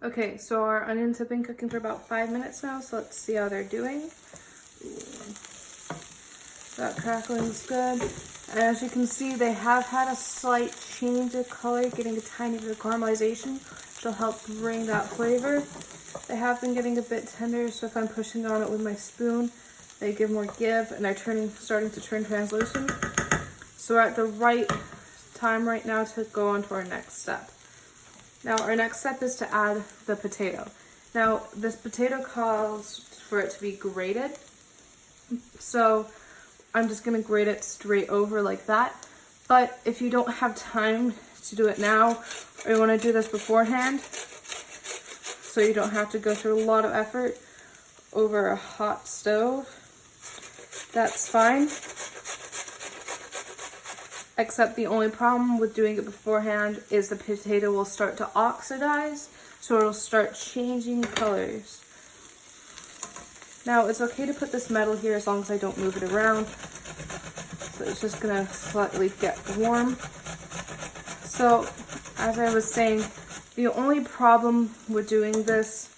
Okay, so our onions have been cooking for about 5 minutes now, so let's see how they're doing. Ooh. That crackling is good. And as you can see, they have had a slight change of color, getting a tiny bit of caramelization, which will help bring that flavor. They have been getting a bit tender, so if I'm pushing on it with my spoon, they give more give, and they're starting to turn translucent. So we're at the right time right now to go on to our next step. Now our next step is to add the potato. Now this potato calls for it to be grated, so I'm just going to grate it straight over like that. But if you don't have time to do it now, or you want to do this beforehand, so you don't have to go through a lot of effort over a hot stove, that's fine. Except the only problem with doing it beforehand is the potato will start to oxidize, so it'll start changing colors. Now it's okay to put this metal here as long as I don't move it around. So it's just gonna slightly get warm. So as I was saying, the only problem with doing this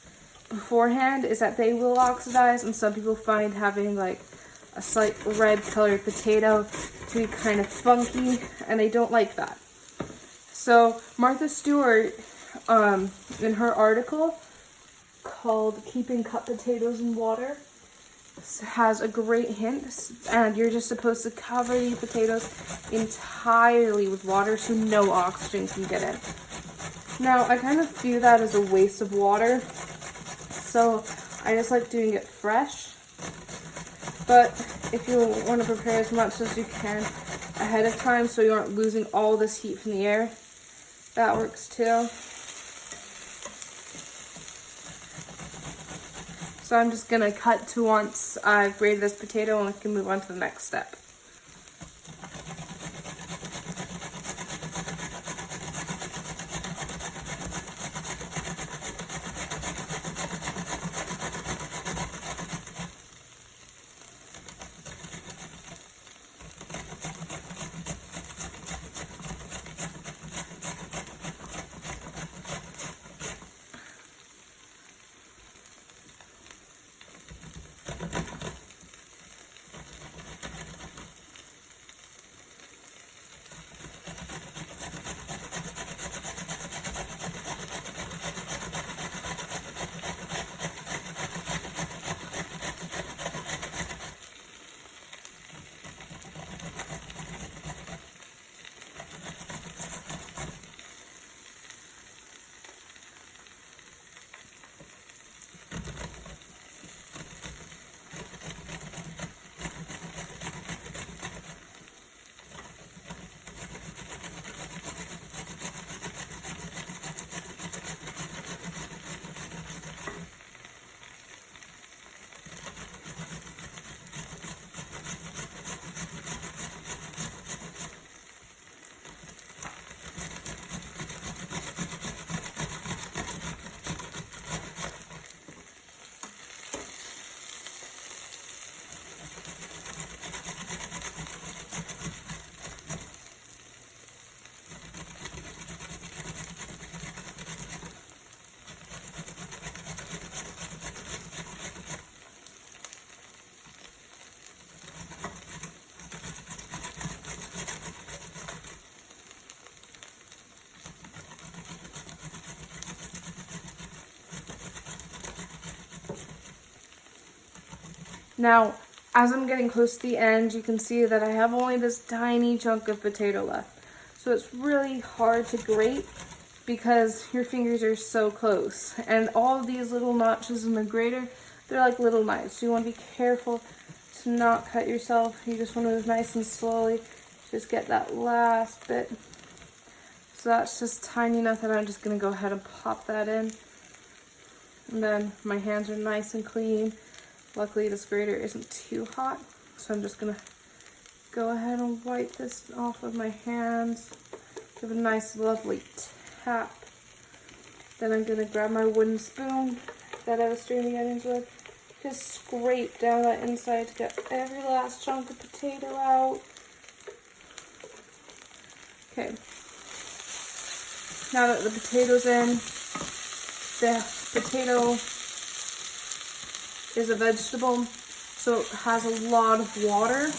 beforehand is that they will oxidize, and some people find having like a slight red colored potato to be kind of funky, and I don't like that. So Martha Stewart, in her article called Keeping Cut Potatoes in Water, has a great hint, and you're just supposed to cover the potatoes entirely with water so no oxygen can get in. Now I kind of view that as a waste of water, so I just like doing it fresh. But if you want to prepare as much as you can ahead of time so you aren't losing all this heat from the air, that works too. So I'm just going to cut to once I've grated this potato and we can move on to the next step. Now, as I'm getting close to the end, you can see that I have only this tiny chunk of potato left. So it's really hard to grate because your fingers are so close. And all of these little notches in the grater, they're like little knives. So you want to be careful to not cut yourself. You just want to move nice and slowly. Just get that last bit. So that's just tiny enough that I'm just going to go ahead and pop that in. And then my hands are nice and clean. Luckily this grater isn't too hot, so I'm just going to go ahead and wipe this off with my hands. Give it a nice lovely tap. Then I'm going to grab my wooden spoon that I was stringing the onions with. Just scrape down that inside to get every last chunk of potato out. Okay. Now that the potato's in, the potato is a vegetable, so it has a lot of water.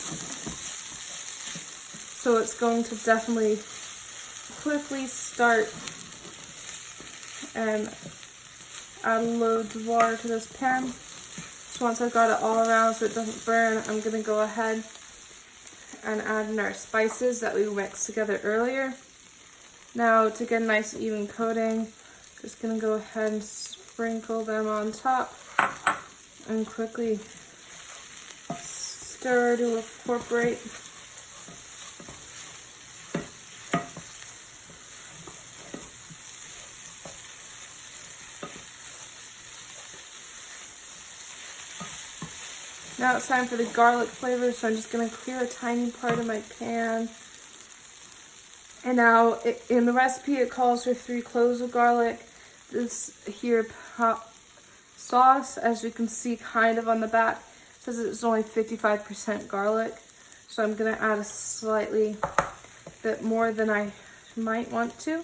So it's going to definitely quickly start and add loads of water to this pan. So once I've got it all around so it doesn't burn, I'm going to go ahead and add in our spices that we mixed together earlier. Now to get a nice even coating, just going to go ahead and sprinkle them on top and quickly stir to incorporate. Now it's time for the garlic flavor, so I'm just going to clear a tiny part of my pan. And now in the recipe it calls for 3 cloves of garlic. This here sauce, as you can see kind of on the back, says it's only 55% garlic. So I'm going to add a slightly bit more than I might want to.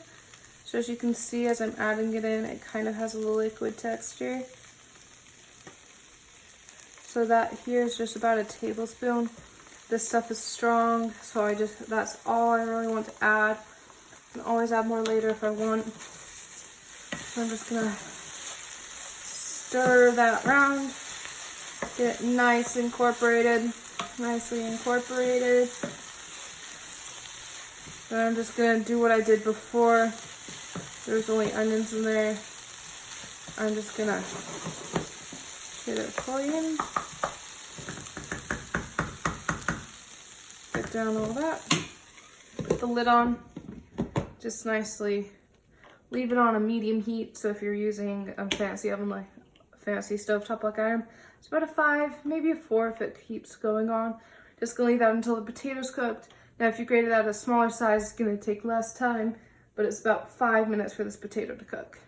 So as you can see, as I'm adding it in, it kind of has a liquid texture. So that here is just about a tablespoon. This stuff is strong, so that's all I really want to add. I can always add more later if I want. So I'm just gonna stir that around, get it nicely incorporated. Then I'm just gonna do what I did before. There's only onions in there. I'm just gonna get it fully in. Get down all that. Put the lid on. Just nicely leave it on a medium heat. So if you're using a fancy oven, like a fancy stovetop like I am, it's about a 5, maybe a 4 if it keeps going on. Just gonna leave that until the potato's cooked. Now if you grate it at a smaller size, it's gonna take less time, but it's about 5 minutes for this potato to cook.